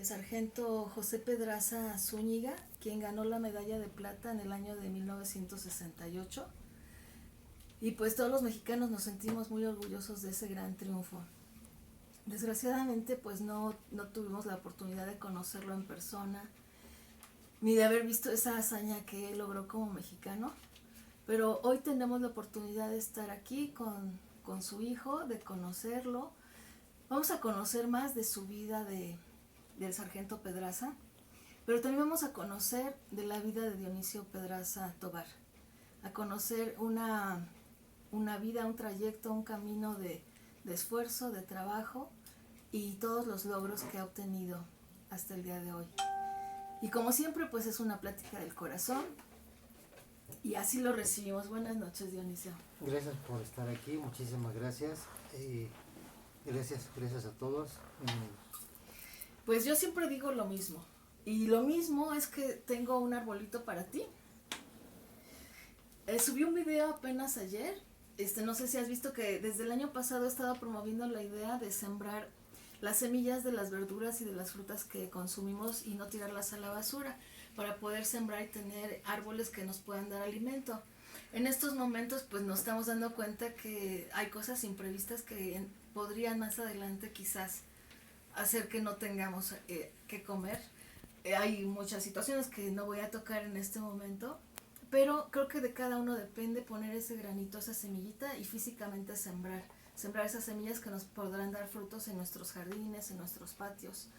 el sargento José Pedraza Zúñiga, quien ganó la medalla de plata en el año de 1968. Y pues todos los mexicanos nos sentimos muy orgullosos de ese gran triunfo. Desgraciadamente pues no tuvimos la oportunidad de conocerlo en persona, ni de haber visto esa hazaña que él logró como mexicano, pero hoy tenemos la oportunidad de estar aquí con su hijo, de conocerlo. Vamos a conocer más de su vida del sargento Pedraza, pero también vamos a conocer de la vida de Dionisio Pedraza Tobar, a conocer una vida, un trayecto, un camino de esfuerzo, de trabajo y todos los logros que ha obtenido hasta el día de hoy. Y como siempre, pues es una plática del corazón y así lo recibimos. Buenas noches, Dionisio. Gracias por estar aquí, muchísimas gracias. Gracias a todos. Pues yo siempre digo lo mismo. Y lo mismo es que tengo un arbolito para ti. Subí un video apenas ayer. No sé si has visto que desde el año pasado he estado promoviendo la idea de sembrar las semillas de las verduras y de las frutas que consumimos y no tirarlas a la basura, para poder sembrar y tener árboles que nos puedan dar alimento. En estos momentos pues nos estamos dando cuenta que hay cosas imprevistas que podrían más adelante quizás hacer que no tengamos que comer. Hay muchas situaciones que no voy a tocar en este momento, pero creo que de cada uno depende poner ese granito, esa semillita y físicamente sembrar esas semillas que nos podrán dar frutos en nuestros jardines, en nuestros patios.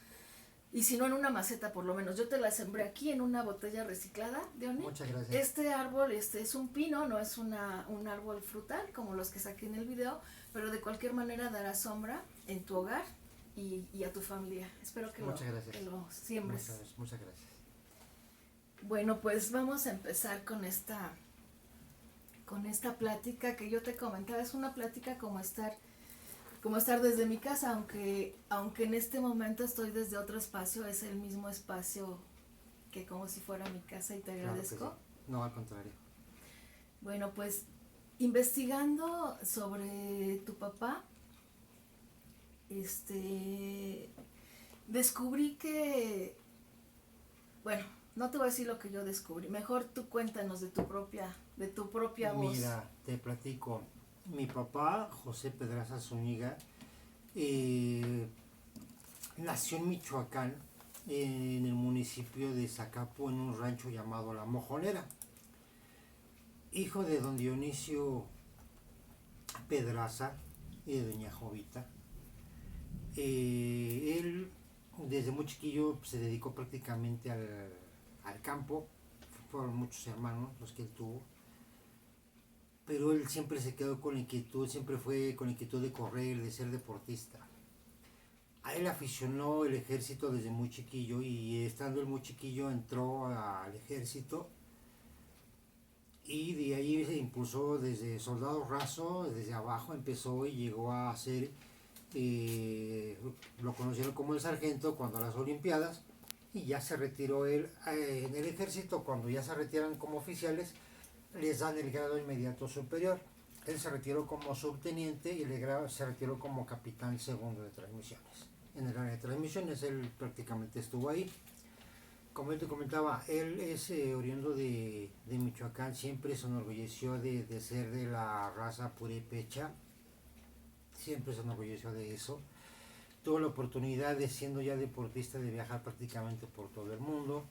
Y si no en una maceta, por lo menos. Yo te la sembré aquí en una botella reciclada, Diony. Muchas gracias. Este árbol es un pino, no es un árbol frutal como los que saqué en el video, pero de cualquier manera dará sombra en tu hogar y a tu familia. Espero que lo siembres. Muchas gracias. Bueno, pues vamos a empezar con esta plática que yo te comentaba. Es una plática como estar desde mi casa, aunque en este momento estoy desde otro espacio, es el mismo espacio que como si fuera mi casa y te agradezco. Claro que sí. No, al contrario. Bueno, pues investigando sobre tu papá, descubrí que, bueno, no te voy a decir lo que yo descubrí, mejor tú cuéntanos de tu propia voz. Mira, te platico. Mi papá, José Pedraza Zúñiga, nació en Michoacán, en el municipio de Zacapu, en un rancho llamado La Mojonera. Hijo de don Dionisio Pedraza y de doña Jovita. Él desde muy chiquillo se dedicó prácticamente al campo. Fueron muchos hermanos los que él tuvo, pero él siempre se quedó con la inquietud, siempre fue con la inquietud de correr, de ser deportista. A él aficionó el ejército desde muy chiquillo y estando él muy chiquillo entró al ejército y de ahí se impulsó desde soldado raso, desde abajo empezó y llegó a ser, lo conocieron como el sargento cuando a las olimpiadas, y ya se retiró él en el ejército. Cuando ya se retiran como oficiales les dan el grado inmediato superior. Él se retiró como subteniente y se retiró como capitán segundo de transmisiones. En el área de transmisiones él prácticamente estuvo ahí. Como yo te comentaba, él es oriundo de Michoacán, siempre se enorgulleció de ser de la raza purépecha, siempre se enorgulleció de eso. Tuvo la oportunidad de, siendo ya deportista, de viajar prácticamente por todo el mundo.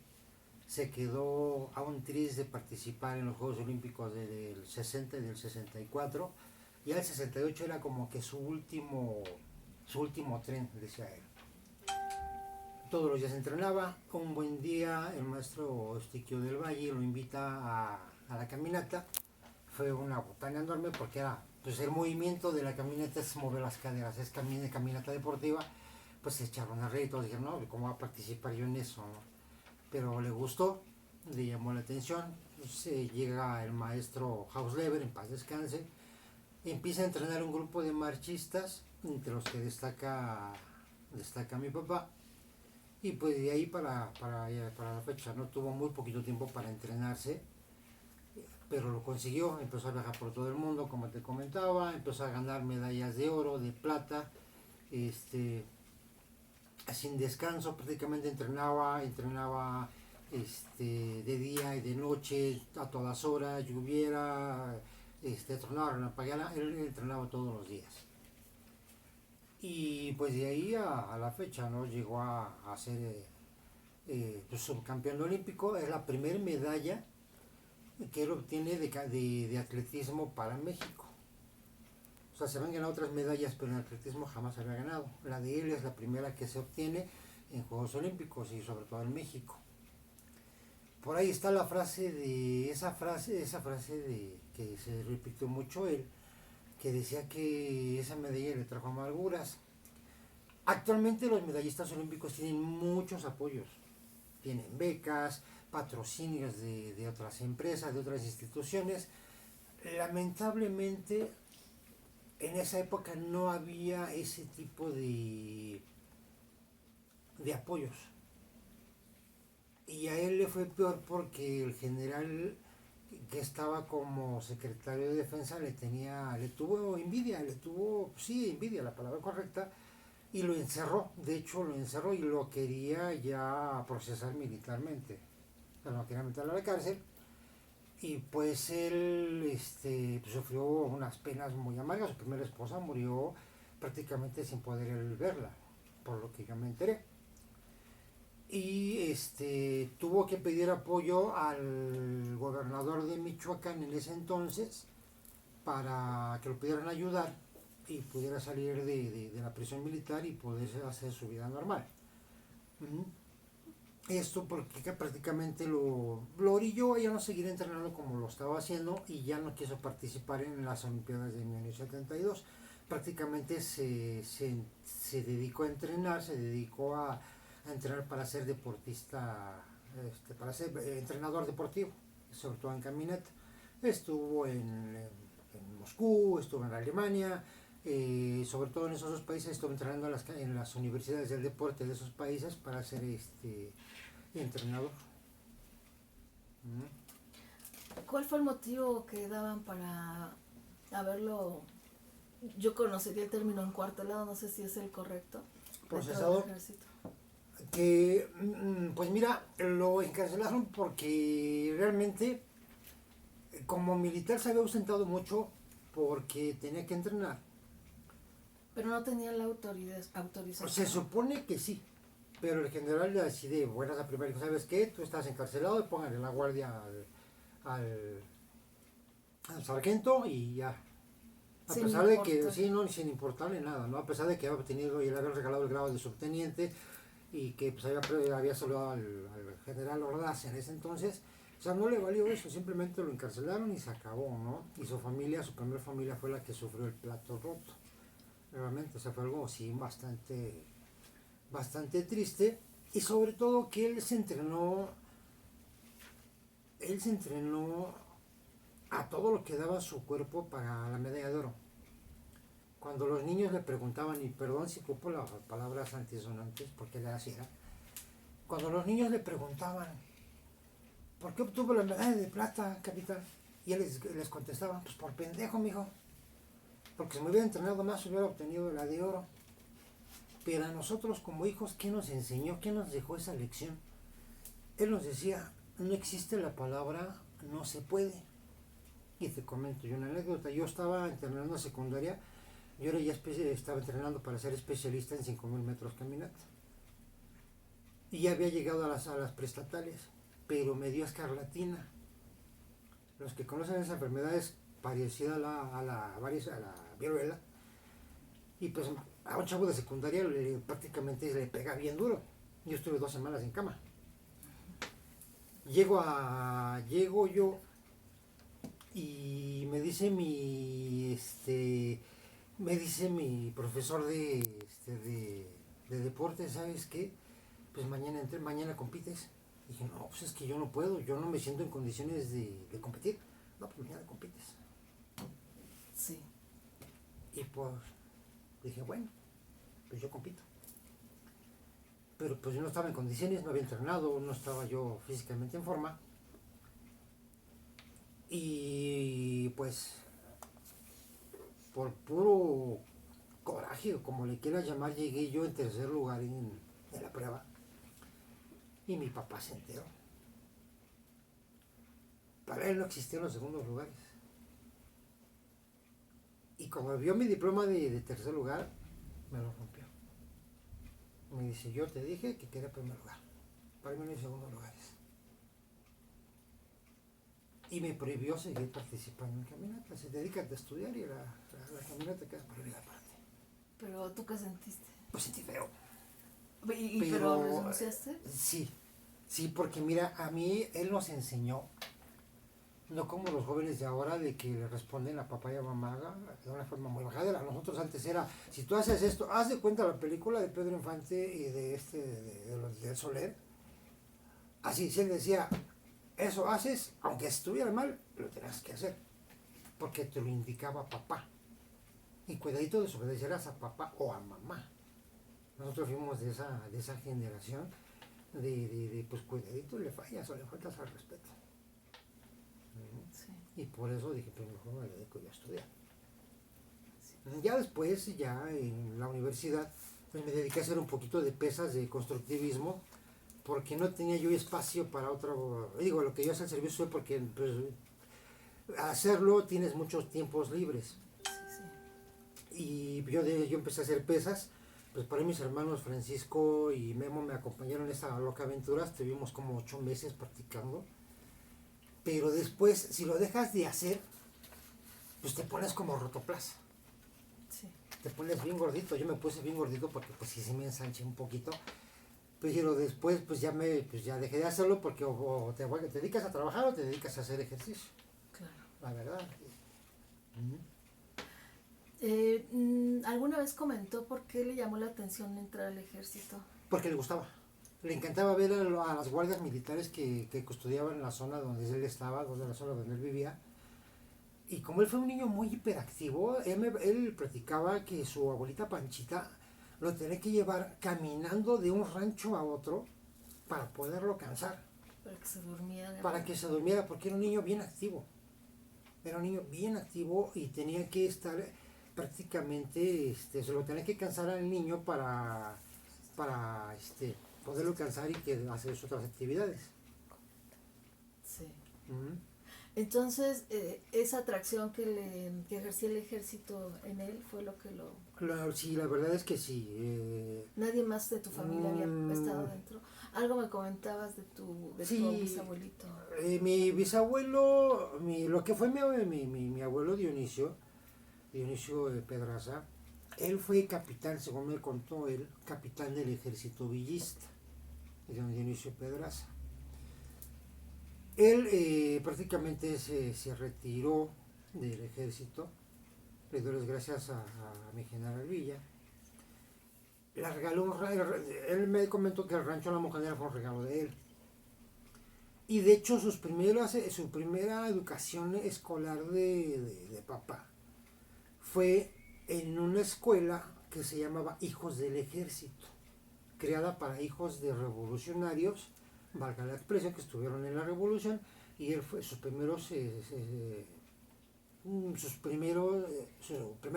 Se quedó a un tris de participar en los Juegos Olímpicos del 60 y del 64. Y el 68 era como que su último tren, decía él. Todos los días entrenaba. Un buen día el maestro Estiquio del Valle lo invita a la caminata. Fue una botana enorme porque era, pues el movimiento de la caminata es mover las caderas, es caminata deportiva. Pues se echaron a reír, todos dijeron, no, ¿cómo voy a participar yo en eso? ¿No? Pero le gustó, le llamó la atención. Entonces llega el maestro Hausleber, en paz descanse, y empieza a entrenar un grupo de marchistas, entre los que destaca mi papá. Y pues de ahí para la fecha, no tuvo muy poquito tiempo para entrenarse, pero lo consiguió. Empezó a viajar por todo el mundo, como te comentaba, empezó a ganar medallas de oro, de plata, sin descanso, prácticamente entrenaba de día y de noche, a todas horas, lloviera, tronara, repagara, él entrenaba todos los días. Y pues de ahí a la fecha, ¿no? Llegó a ser pues, subcampeón olímpico. Es la primera medalla que él obtiene de atletismo para México. O sea, se habían ganado otras medallas, pero en atletismo jamás había ganado. La de él es la primera que se obtiene en Juegos Olímpicos y sobre todo en México. Por ahí está la frase de esa frase de que se repitió mucho él, que decía que esa medalla le trajo amarguras. Actualmente los medallistas olímpicos tienen muchos apoyos, tienen becas, patrocinios de otras empresas, de otras instituciones. Lamentablemente en esa época no había ese tipo de apoyos. Y a él le fue peor porque el general que estaba como secretario de defensa le tuvo envidia, sí, envidia, la palabra correcta, y lo encerró. De hecho, lo encerró y lo quería ya procesar militarmente. O sea, lo quería meter a la cárcel. Y pues él pues, sufrió unas penas muy amargas. Su primera esposa murió prácticamente sin poder él verla, por lo que yo me enteré. Y tuvo que pedir apoyo al gobernador de Michoacán en ese entonces para que lo pudieran ayudar y pudiera salir de la prisión militar y poder hacer su vida normal. Esto porque prácticamente lo orilló a ya no seguir entrenando como lo estaba haciendo y ya no quiso participar en las Olimpiadas de 1972. Prácticamente se dedicó a entrenar, se dedicó a entrenar para ser deportista, para ser entrenador deportivo, sobre todo en caminata. Estuvo en Moscú, estuvo en Alemania, sobre todo en esos dos países estuvo entrenando en las universidades del deporte de esos países para ser entrenador. ¿Cuál fue el motivo que daban para haberlo? Yo conocería el término encuartelado, no sé si es el correcto. Procesado. Que, pues mira, lo encarcelaron porque realmente como militar se había ausentado mucho porque tenía que entrenar. Pero no tenía la autorización. Se supone que sí, pero el general así de buenas a primeras, ¿sabes qué? Tú estás encarcelado y póngale la guardia al sargento y ya. A Sin pesar de que, importar. sí, no, sin importarle nada, ¿no? A pesar de que había obtenido y le habían regalado el grado de subteniente y que pues, había saludado al general Ordaz en ese entonces, o sea, no le valió eso, simplemente lo encarcelaron y se acabó, ¿no? Y su primera familia fue la que sufrió el plato roto. Realmente, o sea, fue algo así bastante triste y sobre todo que él se entrenó a todo lo que daba su cuerpo para la medalla de oro. Cuando los niños le preguntaban, y perdón si ocupo las palabras antisonantes porque él así era, cuando los niños le preguntaban, ¿por qué obtuvo la medalla de plata, capitán? Y él les contestaba, pues por pendejo, mijo, porque si me hubiera entrenado más hubiera obtenido la de oro. Pero a nosotros como hijos, ¿qué nos enseñó? ¿Qué nos dejó esa lección? Él nos decía, no existe la palabra no se puede. Y te comento yo una anécdota. Yo estaba entrenando en secundaria, yo ya estaba entrenando para ser especialista en 5.000 metros caminata. Y ya había llegado a las prestatales, pero me dio escarlatina. Los que conocen esa enfermedad es parecida a la viruela. Y pues a un chavo de secundaria prácticamente le pega bien duro. Yo estuve 2 semanas en cama. Llego yo y me dice mi profesor de deporte, ¿sabes qué? Pues mañana compites. Dije, no, pues es que yo no puedo, yo no me siento en condiciones de competir. No, pues mañana compites. Sí. Y pues dije, bueno, pues yo compito. Pero pues yo no estaba en condiciones, no había entrenado, no estaba yo físicamente en forma. Y pues por puro coraje, o como le quieras llamar, llegué yo en tercer lugar de la prueba. Y mi papá se enteró. Para él no existían los segundos lugares. Y cuando vio mi diploma de tercer lugar, me lo rompió. Me dice, yo te dije que quería primer lugar. Para mí no hay segundos lugares. Y me prohibió seguir participando en caminatas. Se dedica a estudiar y la caminata queda prohibida para ti. Pero ¿tú qué sentiste? Pues sentí feo. ¿Pero renunciaste? Sí, porque mira, a mí él nos enseñó, no como los jóvenes de ahora, de que le responden a papá y a mamá de una forma muy bajadera. Nosotros antes era, si tú haces esto, haz de cuenta la película de Pedro Infante y de Soler. Así, si él decía, eso haces, aunque estuviera mal, lo tenías que hacer, porque te lo indicaba papá. Y cuidadito desobedecerás a papá o a mamá. Nosotros fuimos de esa generación pues cuidadito le fallas o le faltas al respeto. Sí. Y por eso dije, pues mejor me dedico yo a estudiar. Sí. Ya después, ya en la universidad, pues me dediqué a hacer un poquito de pesas de constructivismo, porque no tenía yo espacio para otro, digo, lo que yo hacía el servicio fue porque pues, hacerlo tienes muchos tiempos libres. Sí. Y yo empecé a hacer pesas, pues por ahí mis hermanos Francisco y Memo me acompañaron en esta loca aventura, estuvimos como 8 meses practicando, pero después, si lo dejas de hacer, pues te pones como rotoplas. Sí. Te pones bien gordito, yo me puse bien gordito porque pues sí me ensanché un poquito, pero después pues ya dejé de hacerlo porque o te dedicas a trabajar o te dedicas a hacer ejercicio. Claro. La verdad. ¿Alguna vez comentó por qué le llamó la atención entrar al ejército? Porque le gustaba. Le encantaba ver a las guardias militares que custodiaban la zona donde él estaba, la zona donde él vivía. Y como él fue un niño muy hiperactivo, él platicaba que su abuelita Panchita lo tenía que llevar caminando de un rancho a otro para poderlo cansar. Para que se durmiera. Para que se durmiera, porque era un niño bien activo. Era un niño bien activo y tenía que estar prácticamente, se lo tenía que cansar al niño para poderlo cansar y que hacer otras actividades. Sí. Uh-huh. Entonces, esa atracción que ejercía el ejército en él fue lo que lo... Claro, sí, la verdad es que sí. ¿Nadie más de tu familia había estado dentro? Algo me comentabas de tu bisabuelito. Mi bisabuelo, lo que fue mi abuelo Dionisio Pedraza, él fue capitán, según me contó él, capitán del ejército villista, Dionisio Pedraza. Él prácticamente se retiró del ejército, le doy las gracias a mi general Villa. Le regaló él me comentó que el rancho de la Mojanera fue un regalo de él. Y de hecho su primera educación escolar de papá fue en una escuela que se llamaba Hijos del Ejército, creada para hijos de revolucionarios, valga la expresión, que estuvieron en la revolución, y él fue su primera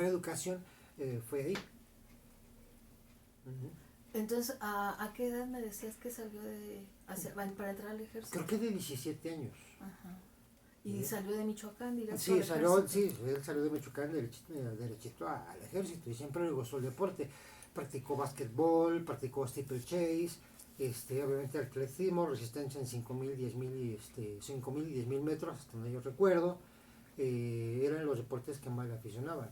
educación fue ahí. Uh-huh. Entonces, ¿a qué edad me decías que salió para entrar al ejército? Creo que de 17 años. Ajá. ¿Y salió de Michoacán directo al ejército? Sí, él salió de Michoacán derechito al ejército y siempre le gustó el deporte. Practicó básquetbol, practicó steeplechase, obviamente atletismo, resistencia en 5,000, 10,000 5,000 y 10,000 metros, hasta donde yo recuerdo. Eran los deportes que más le aficionaban.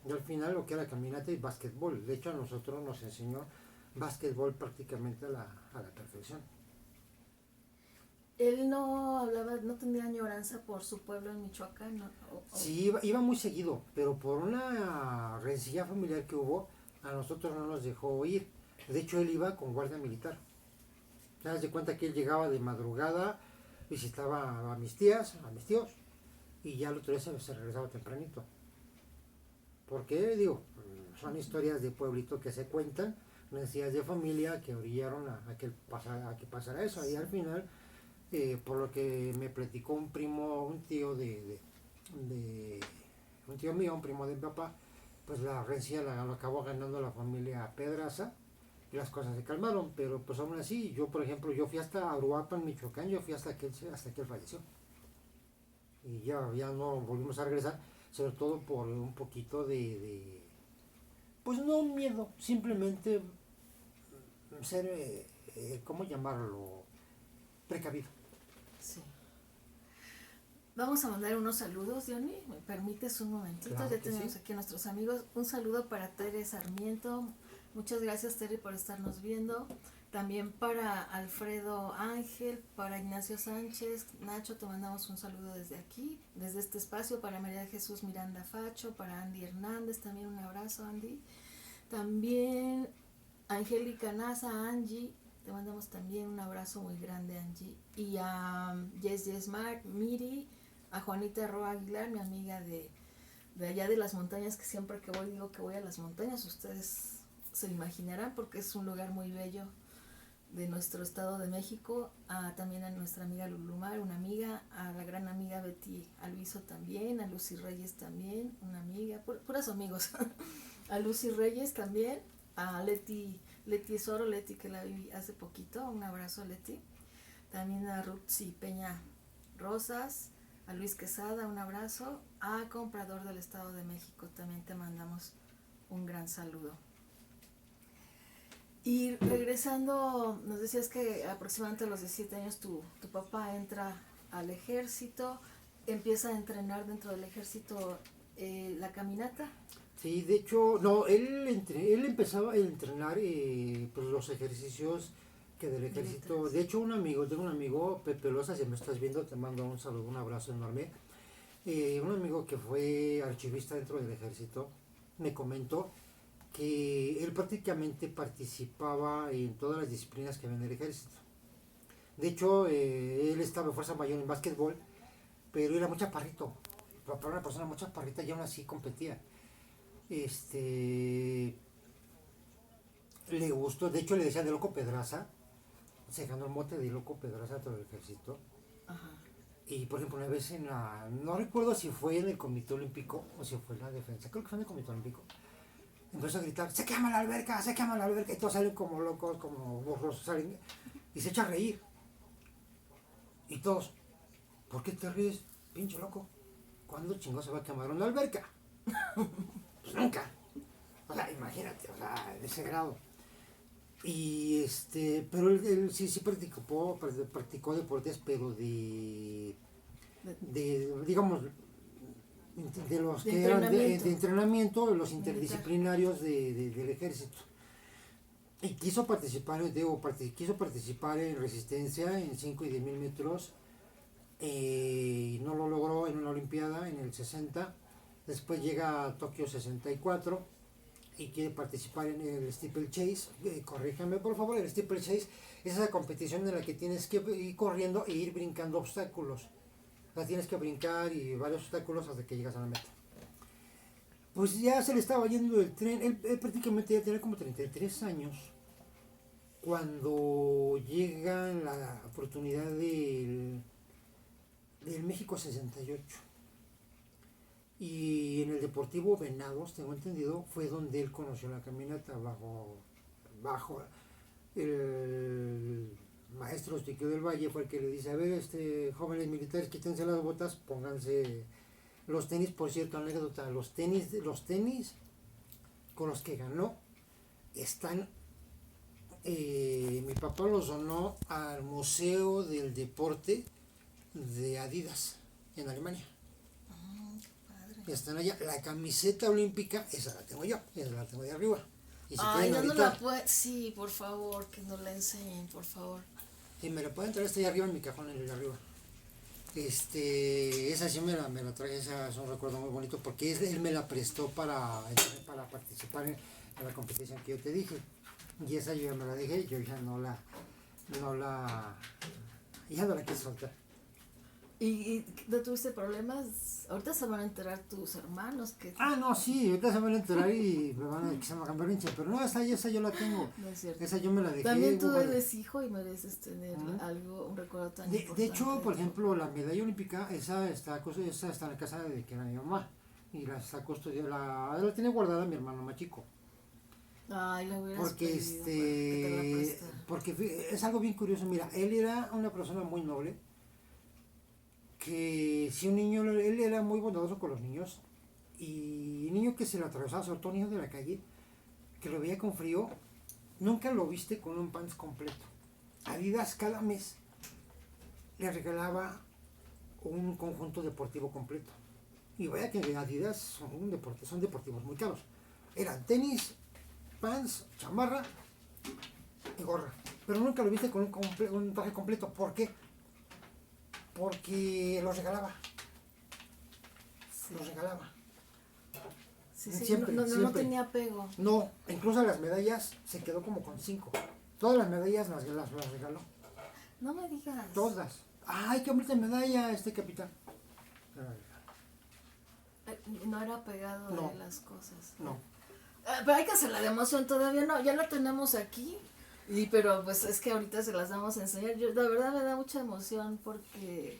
Y al final lo que era caminata y básquetbol. De hecho, a nosotros nos enseñó básquetbol prácticamente a la perfección. Él no tenía añoranza por su pueblo en Michoacán, ¿no? Sí, iba muy seguido, pero por una rencilla familiar que hubo, a nosotros no nos dejó ir. De hecho, él iba con guardia militar. Te das de cuenta que él llegaba de madrugada, visitaba a mis tíos, y ya el otro día se regresaba tempranito. Porque, son historias de pueblito que se cuentan, necesidades de familia que orillaron a que pasara eso. Y al final, por lo que me platicó un tío mío, un primo de mi papá, pues la rencilla lo acabó ganando la familia Pedraza, y las cosas se calmaron, pero pues aún así, yo por ejemplo, yo fui hasta Uruapan, Michoacán, yo fui hasta que él falleció. Y ya no volvimos a regresar, sobre todo por un poquito pues no miedo, simplemente ser, ¿cómo llamarlo? Precavido. Sí. Vamos a mandar unos saludos, Diony. ¿Me permites un momentito? Claro Ya que tenemos sí. aquí a nuestros amigos. Un saludo para Tere Sarmiento. Muchas gracias, Tere, por estarnos viendo. También para Alfredo Ángel, para Ignacio Sánchez. Nacho, te mandamos un saludo desde aquí, desde este espacio. Para María de Jesús Miranda Facho, para Andy Hernández, también un abrazo, Andy. También Angélica Nasa, Angie, te mandamos también un abrazo muy grande, Angie. Y a Yes Mar, Miri, a Juanita Roa Aguilar, mi amiga de allá de las montañas, que siempre que voy digo que voy a las montañas, ustedes se imaginarán porque es un lugar muy bello de nuestro estado de México. También a nuestra amiga Lulumar, una amiga, a la gran amiga Betty Alviso también, a Lucy Reyes también, una amiga, puros amigos. A Lucy Reyes también, a Leti Soro, Leti que la vi hace poquito, un abrazo a Leti. También a Rutsy Peña Rosas, a Luis Quesada, un abrazo. A Comprador del Estado de México también te mandamos un gran saludo. Y regresando, nos decías que aproximadamente a los 17 años tu papá entra al ejército, empieza a entrenar dentro del ejército la caminata. Sí, de hecho, no, él empezaba a entrenar pues los ejercicios que del ejército. Militares. De hecho, tengo un amigo, Pepe Loza, si me estás viendo, te mando un saludo, un abrazo enorme. Un amigo que fue archivista dentro del ejército me comentó que él prácticamente participaba en todas las disciplinas que había en el ejército. De hecho, él estaba en Fuerza Mayor en básquetbol, pero era muy chaparrito. Para una persona muy chaparrita y aún así competía. Le gustó, de hecho le decían de Loco Pedraza, se ganó el mote de Loco Pedraza dentro del ejército. Ajá. Y por ejemplo, una vez no recuerdo si fue en el Comité Olímpico o si fue en la defensa, creo que fue en el Comité Olímpico. Empezó a gritar, se quema la alberca, y todos salen como locos, como burros, salen, y se echa a reír. Y todos, ¿por qué te ríes, pinche loco? ¿Cuándo chingón se va a quemar una alberca? Pues nunca. O sea, imagínate, o sea, de ese grado. Y pero él sí practicó deportes, pero digamos, de los De que eran de entrenamiento. entrenamiento, los interdisciplinarios del ejército. Y quiso participar en resistencia en 5 y 10 mil metros. Y no lo logró en una olimpiada en el 60. Después llega a Tokio 64 y quiere participar en el steeplechase. Corríjame por favor, el steeplechase es esa competición en la que tienes que ir corriendo e ir brincando obstáculos. O sea, tienes que brincar y varios obstáculos hasta que llegas a la meta. Pues ya se le estaba yendo el tren, él prácticamente ya tenía como 33 años cuando llega la oportunidad del México 68. Y en el Deportivo Venados, tengo entendido, fue donde él conoció la caminata bajo el maestro Chiquio del Valle. Fue el que le dice, a ver, jóvenes militares, quítense las botas, pónganse los tenis. Por cierto, anécdota, los tenis con los que ganó están, mi papá los donó al Museo del Deporte de Adidas en Alemania. Están allá. La camiseta olímpica, esa la tengo yo, esa la tengo de arriba. Y si Ay, pueden no ahorita, la puede. Sí, por favor, que nos la enseñen, por favor. si me la pueden traer, está allá arriba en mi cajón, en el de arriba. Esa sí me la traje, esa es un recuerdo muy bonito porque él me la prestó para participar en la competición que yo te dije. Y esa yo ya me la dejé, yo ya no la quise soltar. ¿Y no tuviste problemas? Ahorita se van a enterar tus hermanos que... No, sí, ahorita se van a enterar y me van a decir que se me cambiar hincha, pero no, esa yo la tengo. No es cierto. Esa yo me la dejé. También tú bueno. eres hijo y mereces tener algo, un recuerdo tan importante. De hecho, por ejemplo, la medalla olímpica, esa está en la casa de que era mi mamá. Y la tiene guardada mi hermano más chico. Ay, le hubieras Porque pedido para que te la prestara. es algo bien curioso. Mira, él era una persona muy noble, que si un niño, él era muy bondadoso con los niños, y niño que se le atravesaba, sobre todo niño de la calle, que lo veía con frío, nunca lo viste con un pants completo. Adidas cada mes le regalaba un conjunto deportivo completo. Y vaya que Adidas son deportivos muy caros. Eran tenis, pants, chamarra y gorra. Pero nunca lo viste con un traje completo. ¿Por qué? Porque los regalaba. Sí, Los regalaba. sí, sí. Siempre, No siempre. tenía apego. No, incluso las medallas se quedó como con 5. Todas las medallas las regaló. No me digas. Todas. ¡Ay, qué bonita medalla este capitán! No era apegado No. de las cosas. No. Pero hay que hacerla de emoción todavía, no, ya la tenemos aquí. Pero pues es que ahorita se las vamos a enseñar. Yo, la verdad me da mucha emoción porque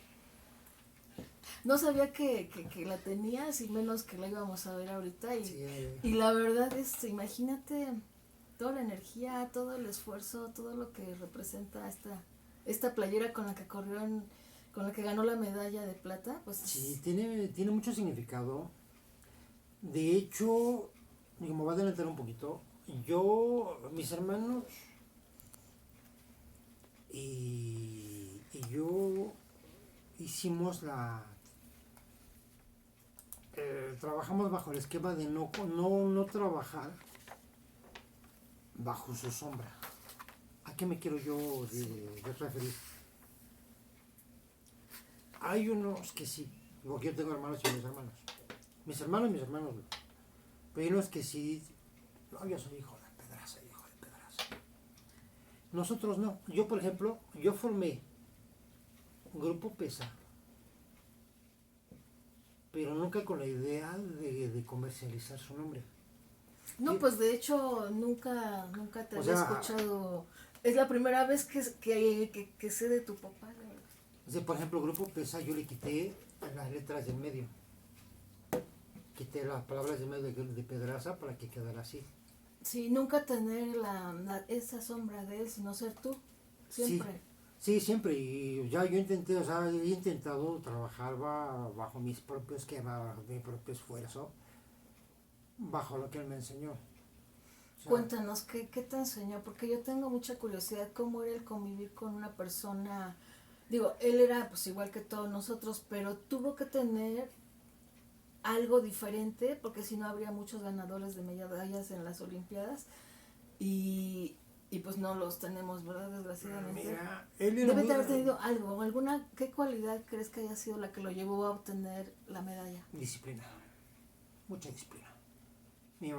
no sabía que la tenías y menos que la íbamos a ver ahorita. Sí, Y la verdad es, imagínate toda la energía, todo el esfuerzo, todo lo que representa esta playera con la que con la que ganó la medalla de plata. Pues sí, tiene mucho significado. De hecho, me voy a adelantar un poquito. Mis hermanos y yo hicimos trabajamos bajo el esquema de no trabajar bajo su sombra. ¿A qué me quiero yo de referir? Hay unos que sí, porque yo tengo hermanos y mis hermanos. Mis hermanos no. Pero hay unos que sí, no, yo soy hijo de pedraza, hijo de pedraza. Nosotros no. Yo, por ejemplo, yo formé un grupo PESA, pero nunca con la idea de comercializar su nombre. no, pues de hecho nunca te O había sea, escuchado. Es la primera vez que sé de tu papá, la verdad. Por ejemplo, grupo PESA yo le quité las letras del medio. Quité las palabras del medio de pedraza para que quedara así. Sí, nunca tener esa sombra de él, sino ser tú, siempre. Sí, siempre. Y ya yo intenté, o sea, he intentado trabajar bajo mis propios esquema, mi propio esfuerzo, bajo lo que él me enseñó. O sea, Cuéntanos, ¿qué te enseñó? Porque yo tengo mucha curiosidad cómo era el convivir con una persona. Digo, él era pues igual que todos nosotros, pero tuvo que tener algo diferente, porque si no habría muchos ganadores de medallas en las Olimpiadas y pues no los tenemos, ¿verdad? Desgraciadamente. mira, él era Debe muy de haber tenido algo, ¿qué cualidad crees que haya sido la que lo llevó a obtener la medalla? disciplina, mucha disciplina. Mi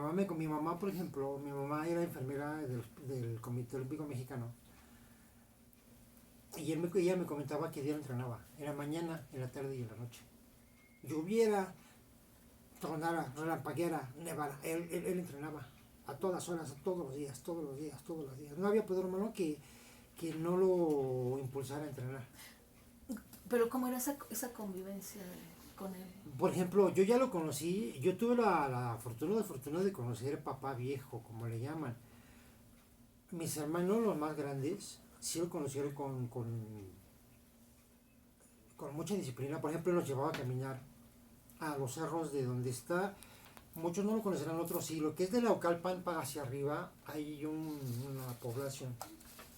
mamá, por ejemplo, mi mamá era enfermera del Comité Olímpico Mexicano. Y ella me comentaba que día entrenaba, en la mañana, en la tarde y en la noche. Lloviera, tronara, relampagueara, nevara, él entrenaba a todas horas, todos los días, todos los días, todos los días. No había poder humano que no lo impulsara a entrenar. Pero ¿cómo era esa convivencia con él? Por ejemplo, yo ya lo conocí, yo tuve la fortuna de conocer papá viejo, como le llaman. Mis hermanos, los más grandes, sí lo conocieron con mucha disciplina. Por ejemplo, nos llevaba a caminar a los cerros de donde está. Muchos no lo conocerán, otros sí. Lo que es de Naucalpan para hacia arriba, hay una población,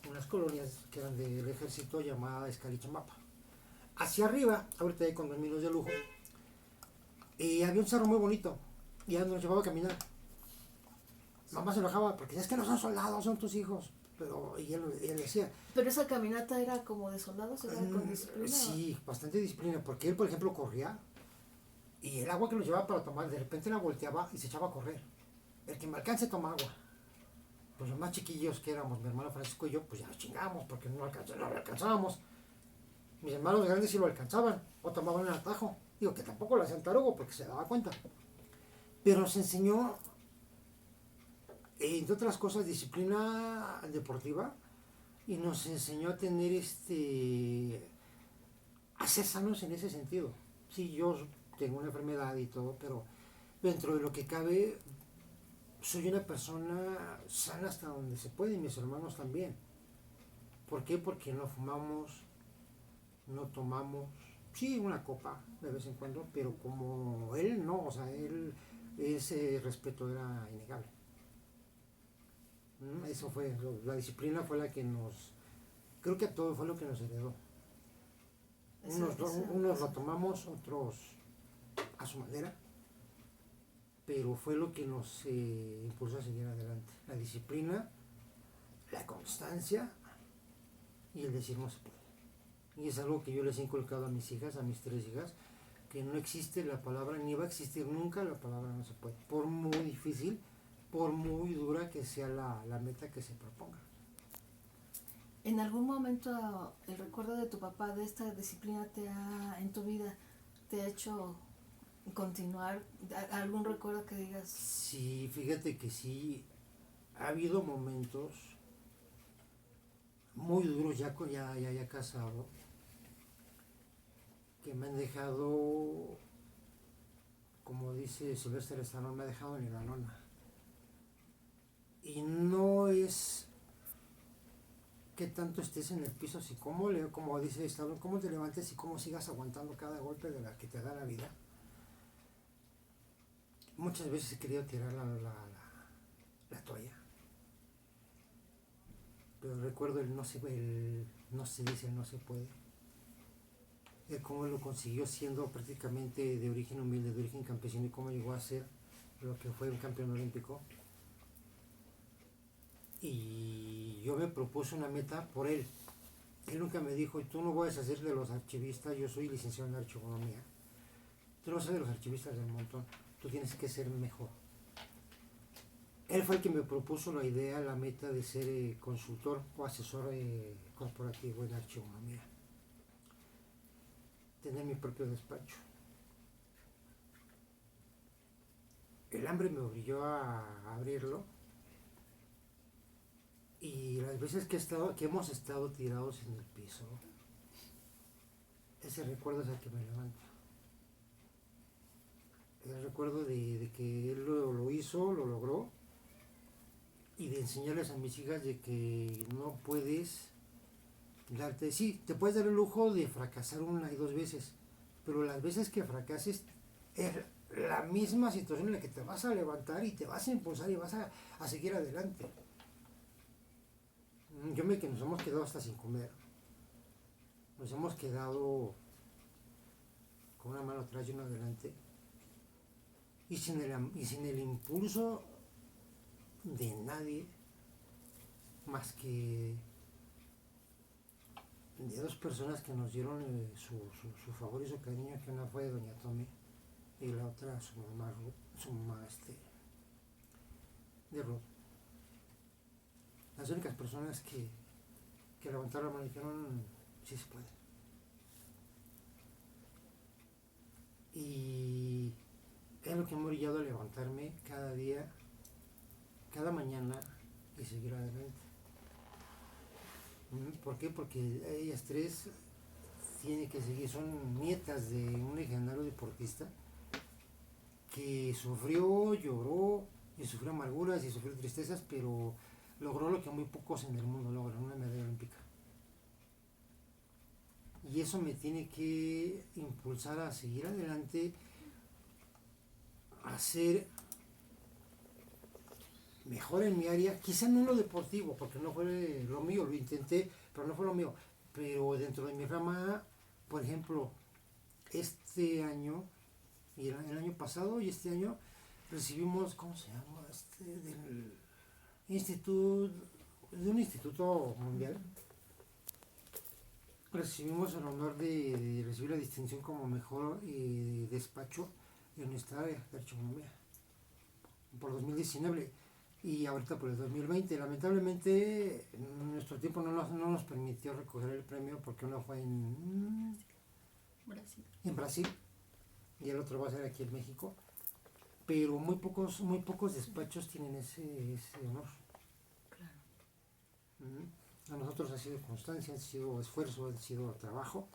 unas colonias que eran del ejército llamada Escalichamapa. Hacia arriba, ahorita hay condominios de lujo, y había un cerro muy bonito, y ya nos llevaba a caminar. Mamá se enojaba porque es que no son soldados, son tus hijos. Y él decía. Pero esa caminata era como de soldados, era con disciplina. Sí, bastante disciplina, porque él, por ejemplo, corría y el agua que nos llevaba para tomar, de repente la volteaba y se echaba a correr. El que me alcance toma agua. Pues los más chiquillos que éramos, mi hermano Francisco y yo, pues ya nos chingamos porque no lo alcanzábamos. Mis hermanos grandes sí lo alcanzaban o tomaban el atajo. Digo que tampoco lo hacían tarugo porque se daba cuenta. Pero nos enseñó, entre otras cosas, disciplina deportiva y nos enseñó a tener a ser sanos en ese sentido. Sí, yo tengo una enfermedad y todo, pero dentro de lo que cabe, soy una persona sana hasta donde se puede, y mis hermanos también. ¿Por qué? Porque no fumamos, no tomamos, sí, una copa de vez en cuando, pero como él no, o sea, él, ese respeto era innegable. Eso fue, la disciplina fue la que nos, creo que a todo fue lo que nos heredó. Unos lo tomamos, otros a su manera, pero fue lo que nos impulsó a seguir adelante. La disciplina, la constancia y el decir no se puede. Y es algo que yo les he inculcado a mis hijas, a mis 3 hijas, que no existe la palabra, ni va a existir nunca la palabra no se puede. Por muy difícil, por muy dura que sea la meta que se proponga. ¿En algún momento el recuerdo de tu papá de esta disciplina en tu vida, te ha hecho continuar? ¿Algún recuerdo que digas? Sí, fíjate que sí, ha habido momentos muy duros ya casado, que me han dejado, como dice Sylvester Stallone, me ha dejado en la lona. Y no es que tanto estés en el piso, así como dice Stallone, cómo te levantes y cómo sigas aguantando cada golpe de la que te da la vida. Muchas veces he querido tirar la toalla. Pero recuerdo el no se dice, el no se puede. Cómo lo consiguió siendo prácticamente de origen humilde, de origen campesino, y cómo llegó a ser lo que fue un campeón olímpico. Y yo me propuse una meta por él. Él nunca me dijo, tú no vas a ser de los archivistas, yo soy licenciado en archivonomía. Tú no vas a ser de los archivistas del montón, tú tienes que ser mejor. Él fue el que me propuso la idea, la meta de ser consultor o asesor corporativo en archivonomía. Tener mi propio despacho. El hambre me obligó a abrirlo, y las veces que hemos estado tirados en el piso, ese recuerdo es el que me levanta. El recuerdo de que él lo hizo, lo logró, y de enseñarles a mis hijas de que no puedes darte, sí, te puedes dar el lujo de fracasar 1 y 2 veces, pero las veces que fracases es la misma situación en la que te vas a levantar y te vas a impulsar y vas a seguir adelante. Que nos hemos quedado hasta sin comer, nos hemos quedado con una mano atrás y una adelante, y sin el impulso de nadie más que de 2 personas que nos dieron su favor y su cariño, que una fue doña Tommy y la otra su mamá de Ruth. Las únicas personas que levantaron la mano y dijeron sí se puede. Y es lo que me ha orillado a levantarme cada día, cada mañana, y seguir adelante. ¿Por qué? Porque ellas 3 tienen que seguir, son nietas de un legendario deportista que sufrió, lloró y sufrió amarguras y sufrió tristezas, pero logró lo que muy pocos en el mundo logran, una medalla olímpica. Y eso me tiene que impulsar a seguir adelante, a ser mejor en mi área, quizá no en lo deportivo, porque no fue lo mío, lo intenté, pero no fue lo mío. Pero dentro de mi rama, por ejemplo, este año, y el año pasado y este año, recibimos, ¿cómo se llama? De un instituto mundial, recibimos el honor de recibir la distinción como mejor despacho en nuestra área de archivonomía por 2019 y ahorita por el 2020. Lamentablemente nuestro tiempo no nos permitió recoger el premio, porque uno fue en Brasil y el otro va a ser aquí en México, pero muy pocos despachos tienen ese honor. Claro. A nosotros ha sido constancia, ha sido esfuerzo, ha sido trabajo,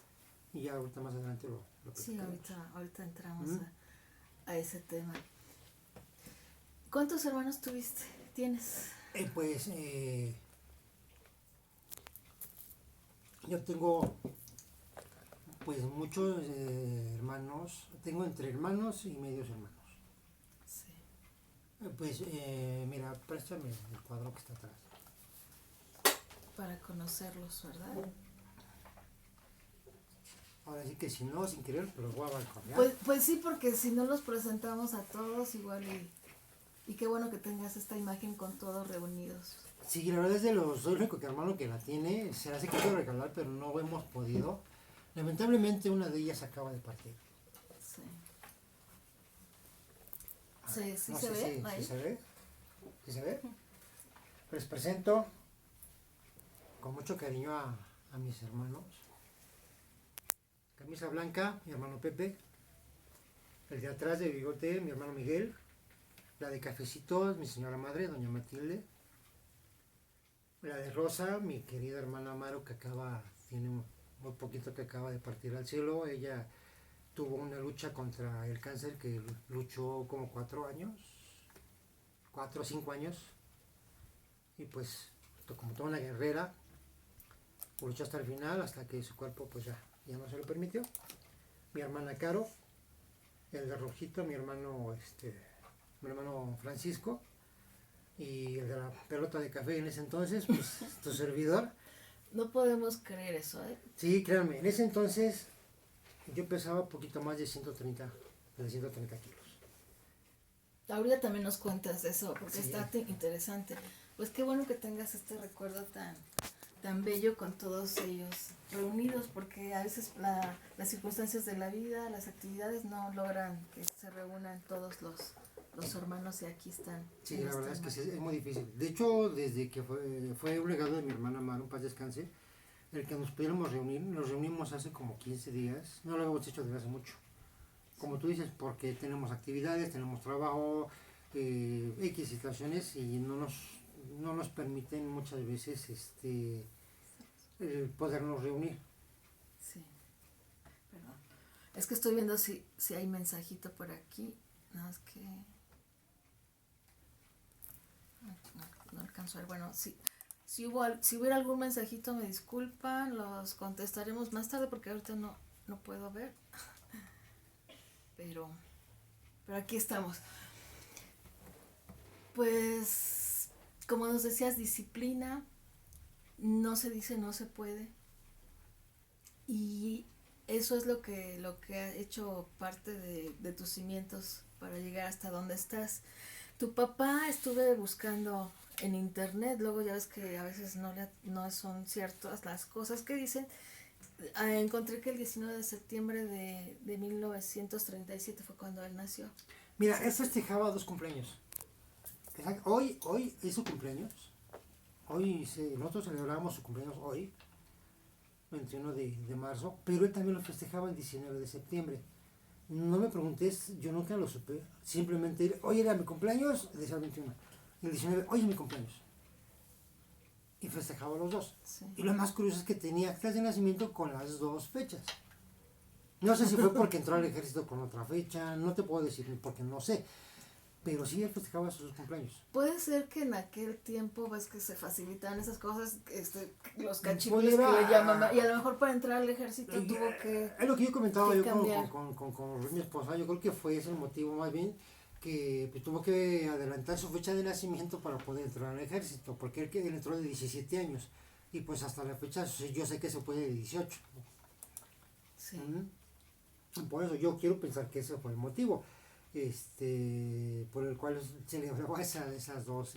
y ya ahorita más adelante lo sí, ahorita entramos a ese tema. ¿Cuántos hermanos tienes? Pues yo tengo pues muchos hermanos, tengo entre hermanos y medios hermanos. Sí. Pues mira, préstame el cuadro que está atrás. Para conocerlos, ¿verdad? Ahora sí que si no, sin querer, pero voy a balconear. Pues sí, porque si no los presentamos a todos igual y qué bueno que tengas esta imagen con todos reunidos. Sí, la verdad es de los, soy el único hermano que la tiene, se la hace que quiero regalar, pero no hemos podido. Lamentablemente una de ellas acaba de partir. Sí. Sí, No se sé ve si ahí. se ve. ¿Sí se ve? Les presento con mucho cariño a mis hermanos. Camisa blanca, mi hermano Pepe. El de atrás de bigote, mi hermano Miguel. La de cafecito, mi señora madre, doña Matilde. La de rosa, mi querida hermana Amaro, que tiene muy poquito que acaba de partir al cielo. Ella tuvo una lucha contra el cáncer que luchó como 4 o 5 años. Y pues, como toda una guerrera, luchó hasta el final, hasta que su cuerpo pues ya no se lo permitió. Mi hermana Caro, el de rojito, mi hermano Francisco, y el de la pelota de café en ese entonces, pues tu servidor. No podemos creer eso, ¿eh? Sí, créanme, en ese entonces yo pesaba poquito más de 130 kilos. Ahorita también nos cuentas eso, porque Sí. está interesante. Pues qué bueno que tengas este recuerdo tan bello con todos ellos reunidos, porque a veces las circunstancias de la vida, las actividades no logran que se reúnan todos los hermanos y aquí están. Sí, la verdad es que es muy difícil. De hecho, desde que fue un legado de mi hermana Maro, en paz descanse, el que nos pudiéramos reunir, nos reunimos hace como 15 días, no lo hemos hecho desde hace mucho. Como tú dices, porque tenemos actividades, tenemos trabajo, X situaciones y no nos permiten muchas veces podernos reunir. Sí, perdón. Es que estoy viendo si hay mensajito por aquí. No, es que no alcanzo a ver. Bueno, si hubiera algún mensajito, me disculpan, los contestaremos más tarde porque ahorita no puedo ver. Pero aquí estamos. Pues, como nos decías, disciplina, no se dice no se puede. Y eso es lo que ha hecho parte de tus cimientos para llegar hasta donde estás. Tu papá estuve buscando en internet, luego ya ves que a veces no son ciertas las cosas que dicen. Encontré que el 19 de septiembre de 1937 fue cuando él nació. Mira, él festejaba 2 cumpleaños. Hoy es su cumpleaños. Nosotros celebramos su cumpleaños hoy, 21 de marzo, pero él también lo festejaba el 19 de septiembre. No me preguntes, yo nunca lo supe. Simplemente, hoy era mi cumpleaños, decía el 21. Y el 19, hoy es mi cumpleaños. Y festejaba los dos. Sí. Y lo más curioso es que tenía actas de nacimiento con las 2 fechas. No sé si fue porque entró al ejército con otra fecha, no te puedo decir porque no sé. Pero sí él festejaba sus cumpleaños. Puede ser que en aquel tiempo ves que se facilitaban esas cosas, los cachirules que le llaman, y a lo mejor para entrar al ejército tuvo que es lo que yo comentaba yo cambiar. con mi esposa. Yo creo que fue ese el motivo más bien, que pues, tuvo que adelantar su fecha de nacimiento para poder entrar al ejército, porque él entró de 17 años y pues hasta la fecha yo sé que se puede de 18. Sí. Por eso yo quiero pensar que ese fue el motivo por el cual celebraba esas dos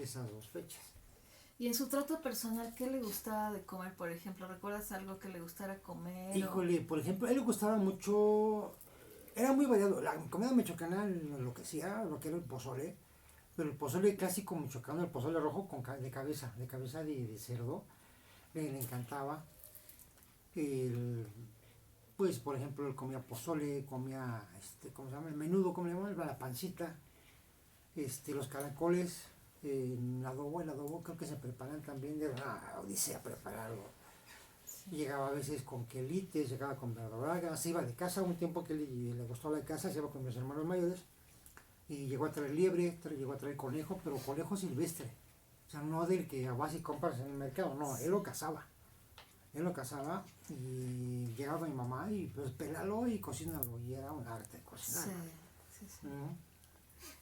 fechas. Y en su trato personal, ¿qué le gustaba de comer, por ejemplo? ¿Recuerdas algo que le gustara comer? Híjole, por ejemplo, a él le gustaba mucho, era muy variado, la comida michoacana lo que hacía, lo que era el pozole, pero el pozole clásico michoacano, el pozole rojo de cabeza de cerdo, le encantaba. Pues, por ejemplo, él comía pozole, comía, ¿cómo se llama? El menudo, ¿cómo le llaman? La pancita, los caracoles, el adobo creo que se preparan también, de una odisea prepararlo. Sí. Llegaba a veces con quelites, llegaba con verdolaga, se iba de casa, un tiempo que le gustó la casa, se iba con mis hermanos mayores, Y llegó a traer liebre, llegó a traer conejo, pero conejo silvestre. O sea, no del que vas y compras en el mercado, no, él lo cazaba. Él lo cazaba y llegaba mi mamá y pues pélalo y cocínalo. Y era un arte cocinar. Sí, sí, sí. Mm.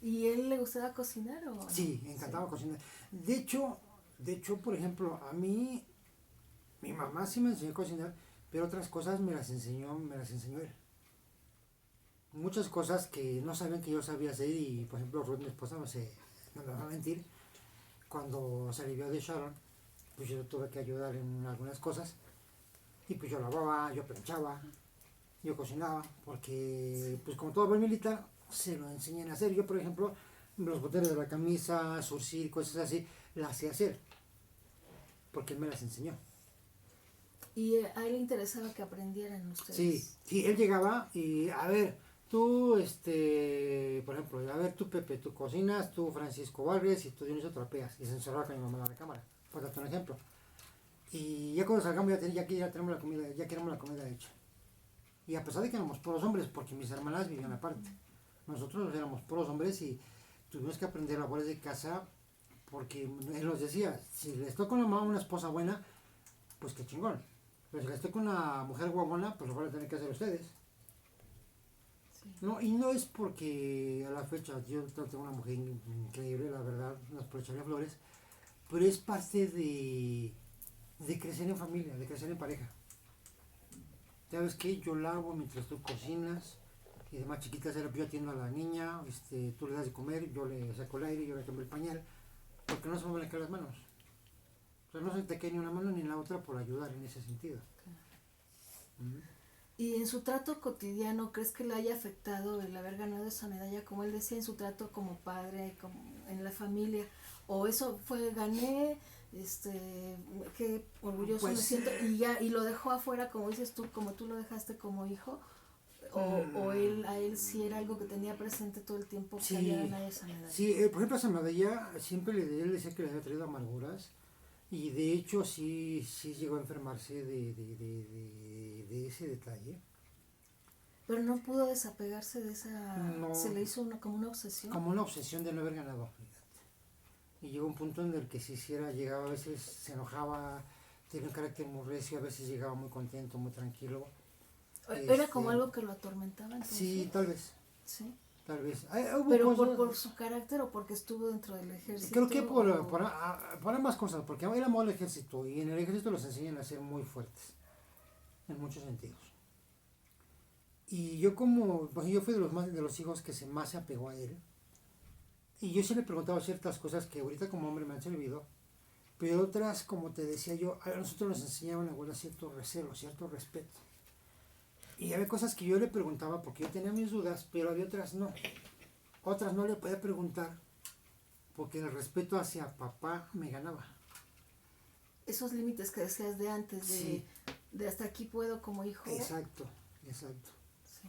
¿Y él le gustaba cocinar o no? Sí, encantaba cocinar. De hecho, por ejemplo, a mí, mi mamá sí me enseñó a cocinar, pero otras cosas me las enseñó él. Muchas cosas que no sabían que yo sabía hacer y, por ejemplo, Ruth, mi esposa, no me va a mentir, cuando se alivió de Sharon, pues yo tuve que ayudar en algunas cosas y pues yo lavaba, yo planchaba, yo cocinaba, porque pues como todo buen militar, se lo enseñan a hacer. Yo, por ejemplo, los botones de la camisa, surcir, cosas así, las sé hacer, porque él me las enseñó. Y a él le interesaba que aprendieran ustedes. Sí, sí, él llegaba y, a ver, tú, por ejemplo, a ver, tú, Pepe, tú cocinas, tú, Francisco, barres y tú, Dionisio, trapeas. Y se encerraba con mi mamá en la recámara, por darte un ejemplo. Y ya cuando salgamos ya tenemos la comida, ya queremos la comida hecha. Y a pesar de que éramos puros hombres, porque mis hermanas vivían aparte, nosotros éramos puros hombres y tuvimos que aprender labores de casa, porque él nos decía, si les toca una mamá, una esposa buena, pues qué chingón. Pero si les toca una mujer guapona, pues lo van a tener que hacer ustedes. Sí. No, y no es porque a la fecha yo tengo una mujer increíble, la verdad, no es por echarle flores, pero es parte de crecer en familia, de crecer en pareja. ¿Sabes qué? Yo lavo mientras tú cocinas, y de más chiquitas era yo atiendo a la niña, tú le das de comer, yo le saco el aire, yo le cambio el pañal, porque no se me van a caer las manos. O sea, no se te cae ni una mano ni la otra por ayudar en ese sentido. Okay. ¿Y en su trato cotidiano crees que le haya afectado el haber ganado esa medalla, como él decía, en su trato como padre, como en la familia? ¿O eso fue, gané, qué orgulloso Pues, me siento, y lo dejó afuera, como dices tú, como tú lo dejaste como hijo? ¿O a él sí era algo que tenía presente todo el tiempo que había sí, ganado esa medalla? sí, por ejemplo, esa medalla siempre él decía que le había traído amarguras. Y de hecho sí llegó a enfermarse de ese detalle. Pero no pudo desapegarse de esa... No, Se le hizo como una obsesión. como una obsesión de no haber ganado. Y llegó un punto en el que si hiciera, llegaba a veces, se enojaba, tenía un carácter muy recio, a veces llegaba muy contento, muy tranquilo. ¿Era como algo que lo atormentaba entonces? Sí, tal vez. Sí. Tal vez. ¿Pero por su carácter o porque estuvo dentro del ejército? Creo que por ambas cosas, porque él amó el ejército y en el ejército los enseñan a ser muy fuertes, en muchos sentidos. Y yo pues yo fui de los hijos que más se apegó a él. Y yo sí le preguntaba ciertas cosas que ahorita como hombre me han servido, pero otras, como te decía yo, a nosotros nos enseñaban a guardar cierto recelo, cierto respeto. Y había cosas que yo le preguntaba porque yo tenía mis dudas, pero había otras no. Otras no le podía preguntar porque el respeto hacia papá me ganaba. Esos límites que decías de antes, Sí. de hasta aquí puedo como hijo. Exacto. Sí.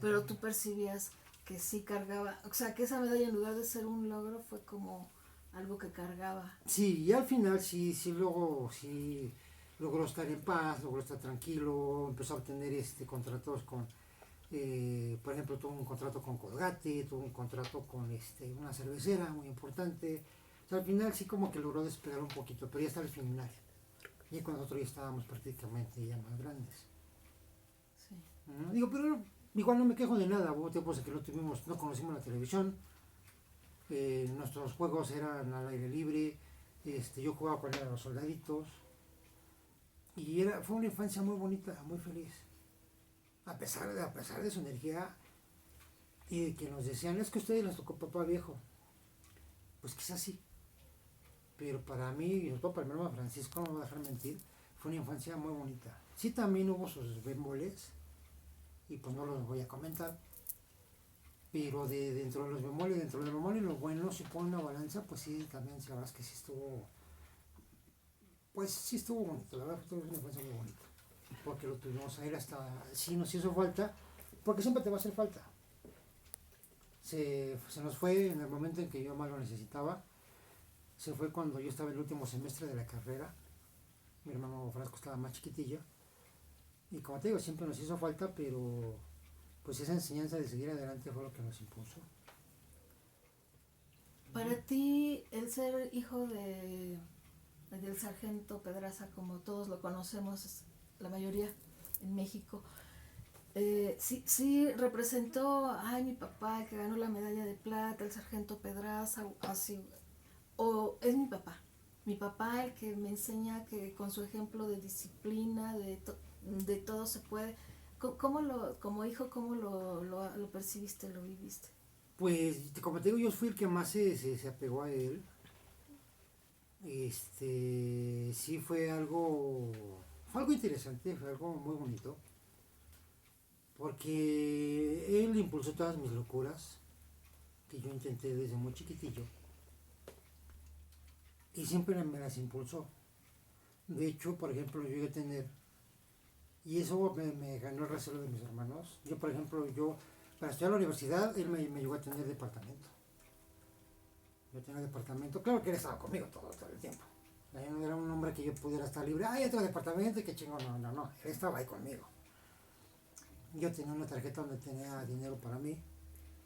Pero tú percibías que sí cargaba, o sea, que esa medalla en lugar de ser un logro fue como algo que cargaba. Sí, y al final sí logró estar en paz, logró estar tranquilo, empezó a obtener contratos con, por ejemplo, tuvo un contrato con Colgate, tuvo un contrato con una cervecera muy importante. O sea, al final sí como que logró despegar un poquito, pero ya está al final. Y cuando nosotros ya estábamos prácticamente ya más grandes. Sí. Digo, pero igual no me quejo de nada, hubo tiempos en que no conocimos la televisión, nuestros juegos eran al aire libre, yo jugaba con los soldaditos, y fue una infancia muy bonita, muy feliz. A pesar de su energía y de que nos decían, es que a ustedes les tocó papá viejo. Pues quizás sí, pero para mí, y sobre todo para mi hermano Francisco, no me voy a dejar mentir, fue una infancia muy bonita. Sí, también hubo sus bemoles, y pues no los voy a comentar, pero dentro de los bemoles, lo bueno, si pone una balanza, pues sí, también la verdad es que sí estuvo, pues sí estuvo bonito, la verdad fue una infancia muy bonita, porque lo tuvimos a él hasta, sí nos hizo falta, porque siempre te va a hacer falta. Se nos fue en el momento en que yo más lo necesitaba, se fue cuando yo estaba en el último semestre de la carrera, mi hermano Francisco estaba más chiquitillo, y como te digo, siempre nos hizo falta, pero pues esa enseñanza de seguir adelante fue lo que nos impuso. Para ti, el ser hijo del sargento Pedraza, como todos lo conocemos, la mayoría en México, sí representó, ay, mi papá, el que ganó la medalla de plata, el sargento Pedraza, así, o es mi papá el que me enseña que con su ejemplo de disciplina, de todo se puede. Como hijo, cómo lo percibiste, lo viviste? Pues, como te digo, yo fui el que más se apegó a él. Sí fue algo interesante, fue algo muy bonito, porque él impulsó todas mis locuras, que yo intenté desde muy chiquitillo, y siempre me las impulsó. De hecho, por ejemplo, yo llegué a tener, y eso me ganó el recelo de mis hermanos. Yo, por ejemplo, para estudiar en la universidad, él me llegó a tener departamento. Yo tenía departamento, claro que él estaba conmigo todo el tiempo. Yo no era un hombre que yo pudiera estar libre, yo tengo departamento y qué chingón, no, él estaba ahí conmigo. Yo tenía una tarjeta donde tenía dinero para mí,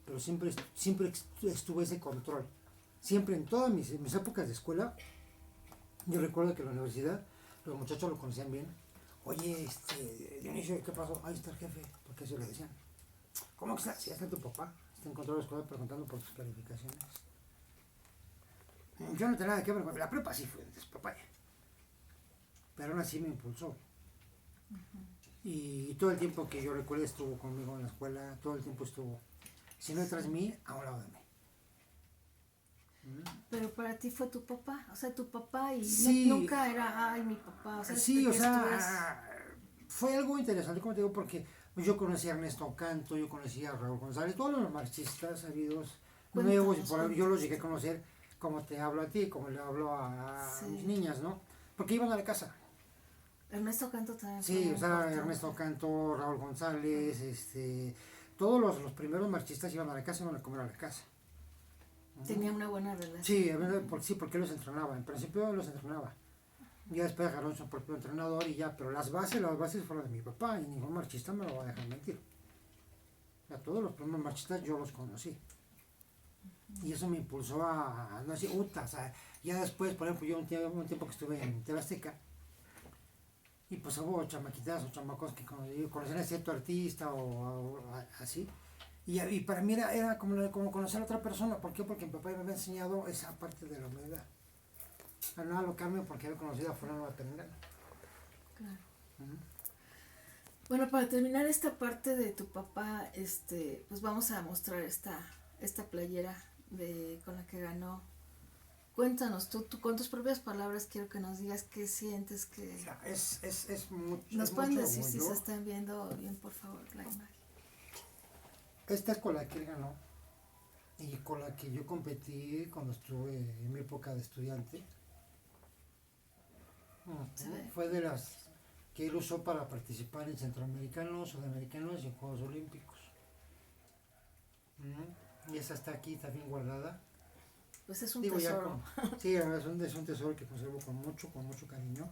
pero siempre estuve ese control. Siempre en todas mis épocas de escuela, yo recuerdo que en la universidad los muchachos lo conocían bien. Oye, Dionisio, ¿qué pasó? Ahí está el jefe, porque eso le decían. ¿Cómo que está? Si ya está tu papá, está en control de la escuela preguntando por tus calificaciones. Yo no tenía nada que ver con la prepa, sí fue despapalle. Pero aún así me impulsó. Y todo el tiempo que yo recuerdo estuvo conmigo en la escuela, todo el tiempo estuvo, si no detrás de mí, a un lado de mí. Pero para ti fue tu papá, o sea, tu papá y Sí, nunca era, ay, mi papá, o sea, sí, o sea, fue algo interesante, como te digo, porque yo conocí a Ernesto Canto, yo conocí a Raúl González, todos los marxistas habidos, nuevos, yo los llegué a conocer como te hablo a ti, como le hablo a mis niñas, ¿no? Porque iban a la casa. Ernesto Canto también. Sí, o sea, Ernesto Canto, Raúl González, todos los primeros marxistas iban a la casa y iban a comer a la casa. Tenía una buena relación. Sí, porque los entrenaba, en principio los entrenaba. Ya después agarró su propio entrenador y ya, pero las bases fueron de mi papá y ningún marxista me lo va a dejar mentir. A todos los primeros marxistas yo los conocí. Y eso me impulsó a no decir, o sea, ya después, por ejemplo, yo un tiempo que estuve en TV Azteca, y pues hubo chamaquitas o chamacos que conocían a cierto artista o así. Y para mí era como conocer a otra persona. ¿Por qué? Porque mi papá me había enseñado esa parte de la humildad. A no alocarme porque había conocido a Fulano de Perengano. Claro. Bueno, para terminar esta parte de tu papá, pues vamos a mostrar esta playera con la que ganó. Cuéntanos, tú con tus propias palabras quiero que nos digas qué sientes que... O sea, es mucho. Nos pueden decir orgullo. si se están viendo bien, por favor, la imagen. Esta es con la que él ganó y con la que yo competí cuando estuve en mi época de estudiante. Fue de las que él usó para participar en centroamericanos, sudamericanos y en Juegos Olímpicos. Y esa está aquí, está bien guardada. Pues es un tesoro. Sí, es un tesoro que conservo con mucho cariño.